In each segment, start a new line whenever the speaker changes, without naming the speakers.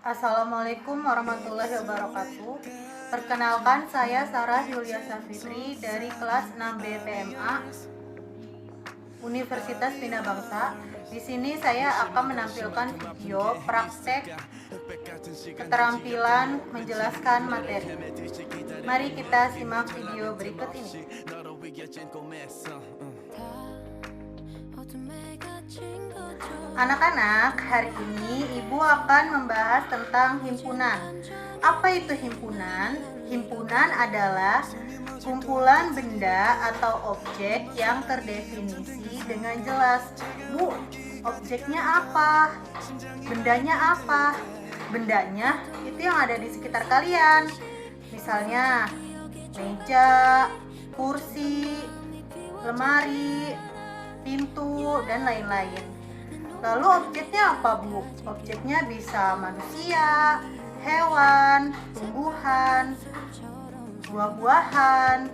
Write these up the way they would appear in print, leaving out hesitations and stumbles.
Assalamualaikum warahmatullahi wabarakatuh. Perkenalkan, saya Sarah Yulia Safitri dari kelas 6B PMA Universitas Bina Bangsa. Di sini saya akan menampilkan video praktek keterampilan menjelaskan materi. Mari kita simak video berikut ini. Anak-anak, hari ini Ibu akan membahas tentang himpunan. Apa itu himpunan? Himpunan adalah kumpulan benda atau objek yang terdefinisi dengan jelas. Bu, objeknya apa? Bendanya apa? Bendanya itu yang ada di sekitar kalian. Misalnya meja, kursi, lemari, pintu, dan lain-lain. Lalu objeknya apa, Bu? Objeknya bisa manusia, hewan, tumbuhan, buah-buahan,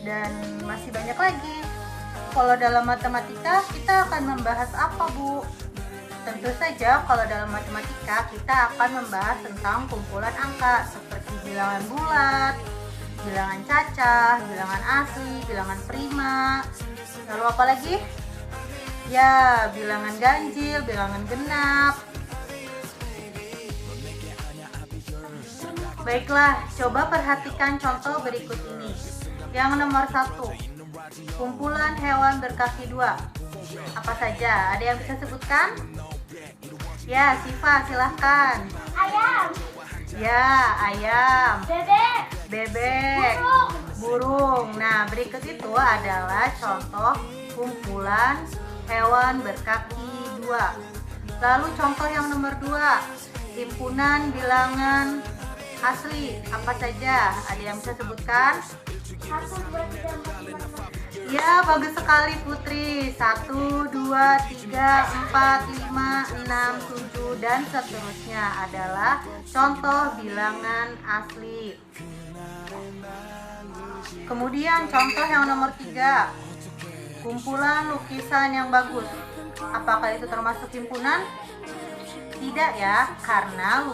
dan masih banyak lagi. Kalau dalam matematika kita akan membahas apa, Bu? Tentu saja kalau dalam matematika kita akan membahas tentang kumpulan angka seperti bilangan bulat, bilangan cacah, bilangan asli, bilangan prima. Lalu apa lagi? Ya, bilangan ganjil, bilangan genap. Baiklah, coba perhatikan contoh berikut ini. Yang nomor 1, kumpulan hewan berkaki 2. Apa saja? Ada yang bisa sebutkan? Ya, Siva, silahkan.
Ayam.
Ya, ayam.
Bebek.
Bebek. Burung. Nah, berikut itu adalah contoh kumpulan hewan berkaki 2. Lalu contoh yang nomor 2, himpunan bilangan asli. Apa saja? Ada yang bisa sebutkan?
1, 2, 3, 4, 5, 6.
Ya, bagus sekali Putri. 1, 2, 3, 4, 5, 6, 7, dan seterusnya adalah contoh bilangan asli. Kemudian contoh yang nomor 3, kumpulan lukisan yang bagus. Apakah itu termasuk himpunan? Tidak ya, karena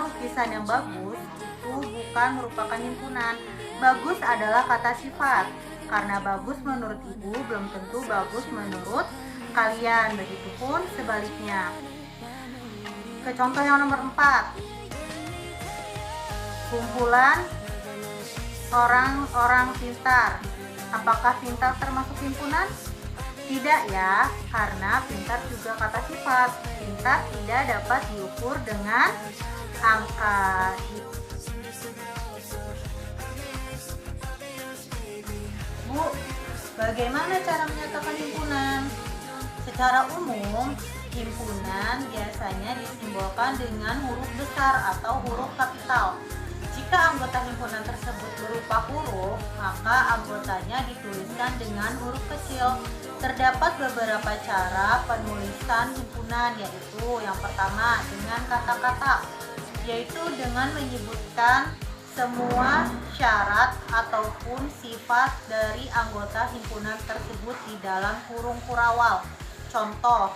lukisan yang bagus itu bukan merupakan himpunan. Bagus adalah kata sifat. Karena bagus menurut Ibu belum tentu bagus menurut kalian. Begitupun sebaliknya. Ke contoh yang nomor 4. Kumpulan orang-orang pintar. Apakah pintar termasuk himpunan? Tidak ya, karena pintar juga kata sifat. Pintar tidak dapat diukur dengan angka. Bu, bagaimana cara menyatakan himpunan? Secara umum, himpunan biasanya disimbolkan dengan huruf besar atau huruf kapital. Jika anggota himpunan tersebut berupa huruf, maka anggotanya dituliskan dengan huruf kecil. Terdapat beberapa cara penulisan himpunan, yaitu yang pertama dengan kata-kata, yaitu dengan menyebutkan semua syarat ataupun sifat dari anggota himpunan tersebut di dalam kurung kurawal. Contoh,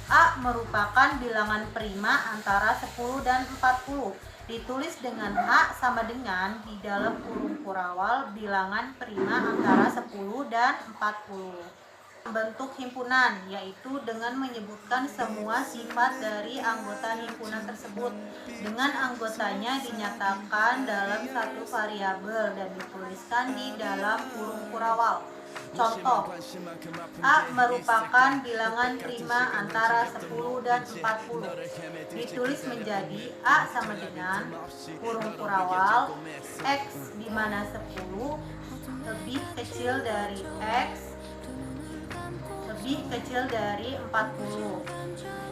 A merupakan bilangan prima antara 10 dan 40. Ditulis dengan A sama dengan di dalam kurung kurawal bilangan prima antara 10 dan 40. Bentuk himpunan, yaitu dengan menyebutkan semua sifat dari anggota himpunan tersebut dengan anggotanya dinyatakan dalam satu variabel dan dituliskan di dalam kurung kurawal. Contoh, A merupakan bilangan prima antara 10 dan 40. Ditulis menjadi A sama dengan kurung kurawal X, di mana 10 lebih kecil dari X lebih kecil dari 40.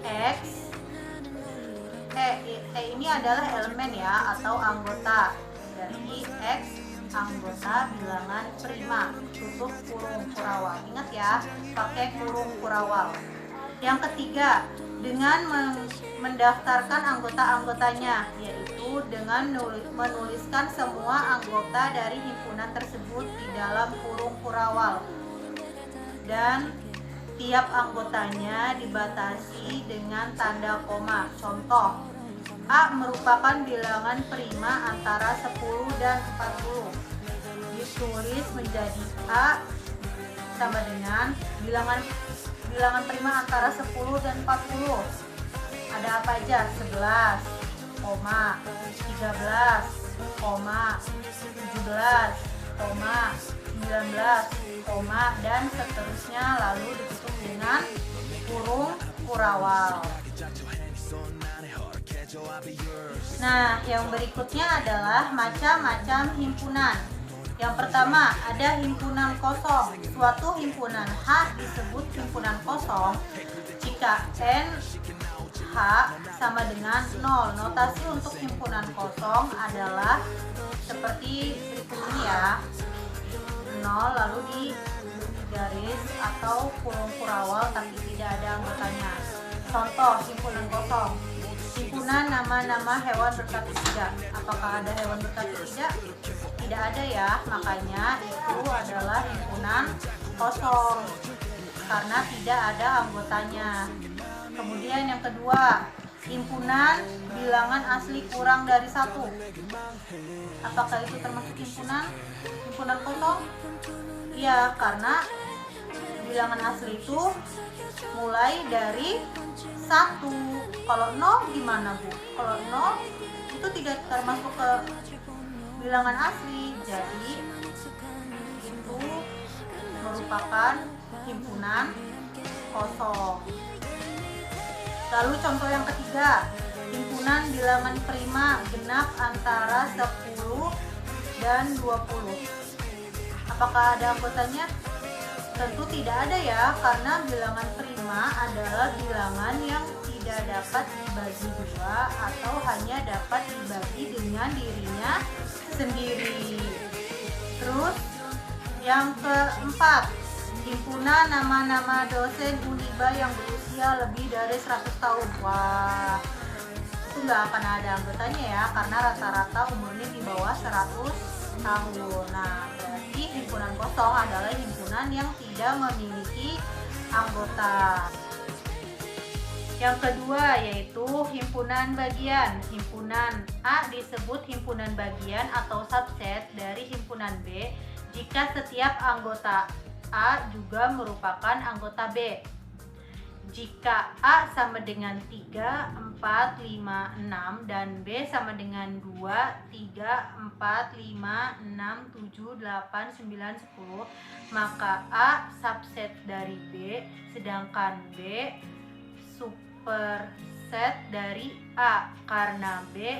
X ini adalah elemen ya, atau anggota dari X, anggota bilangan prima. Tutup kurung kurawal. Ingat ya, pakai kurung kurawal. Yang ketiga, dengan mendaftarkan anggota-anggotanya, yaitu dengan menuliskan semua anggota dari himpunan tersebut di dalam kurung kurawal. Dan tiap anggotanya dibatasi dengan tanda koma. Contoh, A merupakan bilangan prima antara 10 dan 40. Ditulis menjadi A sama dengan bilangan prima antara 10 dan 40. Ada apa aja? 11, 13, 17, 19, dan seterusnya, lalu ditutup dengan kurung kurawal. Nah, yang berikutnya adalah macam-macam himpunan. Yang pertama, ada himpunan kosong. Suatu himpunan H disebut himpunan kosong jika NH sama dengan 0. Notasi untuk himpunan kosong adalah seperti berikut ini ya. 0 lalu di garis atau kurung kurawal tapi tidak ada anggotanya. Contoh himpunan kosong. Himpunan nama-nama hewan berkaki tiga. Apakah ada hewan berkaki tiga? Tidak ada ya, makanya itu adalah himpunan kosong karena tidak ada anggotanya. Kemudian yang kedua, himpunan bilangan asli kurang dari 1. Apakah itu termasuk himpunan kosong? Iya, karena bilangan asli itu mulai dari 1. Kalau 0 gimana Bu? Kalau 0 itu tidak termasuk ke bilangan asli, jadi itu merupakan himpunan kosong. Lalu contoh yang ketiga, himpunan bilangan prima genap antara 10 dan 20. Apakah ada anggotanya? Tentu tidak ada ya, karena bilangan prima adalah bilangan yang tidak dapat dibagi dua atau hanya dapat dibagi dengan dirinya sendiri. Terus yang keempat, himpunan nama-nama dosen Uniba yang berusia lebih dari 100 tahun. Wah, itu nggak akan ada anggotanya ya, karena rata-rata umurnya di bawah 100 tahun. Nah, berarti himpunan kosong adalah himpunan yang tidak memiliki anggota. Yang kedua yaitu himpunan bagian. Himpunan A disebut himpunan bagian atau subset dari himpunan B jika setiap anggota A juga merupakan anggota B. Jika A sama dengan 3, 4, 5, 6 dan B sama dengan 2, 3, 4, 5, 6, 7, 8, 9, 10, maka A subset dari B, sedangkan B superset dari A karena B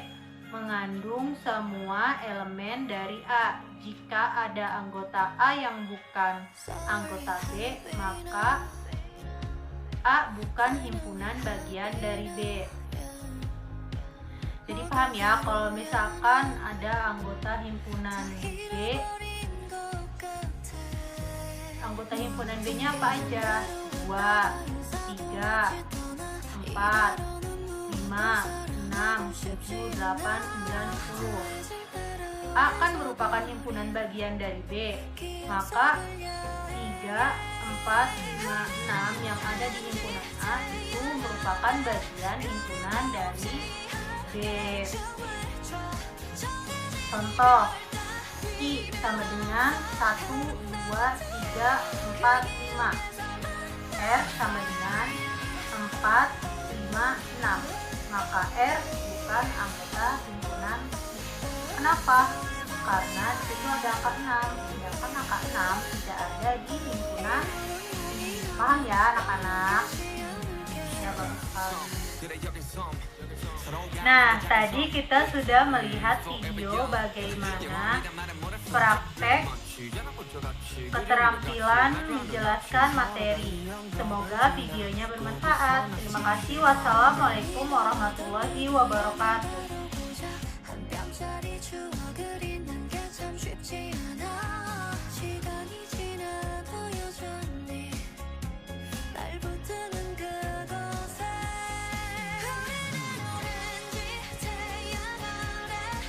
mengandung semua elemen dari A. Jika ada anggota A yang bukan anggota B, maka A bukan himpunan bagian dari B. Jadi paham ya, kalau misalkan ada anggota himpunan B, anggota himpunan B-nya apa aja? 2, 3, 4, 5, 6, 7, 8, 9, 10. A kan merupakan himpunan bagian dari B, maka 3, 4, 5, 6 yang ada di himpunan A itu merupakan bagian himpunan dari B. Contoh, I sama dengan 1, 2, 3, 4, 5. R sama dengan 4, 5, 6. Maka R bukan anggota himpunan. Kenapa? Karena di situ ada angka 6, sedangkan angka 6 tidak ada di himpunan. Paham ya anak-anak? Ya, bagus sekali. Nah, tadi kita sudah melihat video bagaimana praktek keterampilan menjelaskan materi. Semoga videonya bermanfaat. Terima kasih. Wassalamualaikum warahmatullahi wabarakatuh.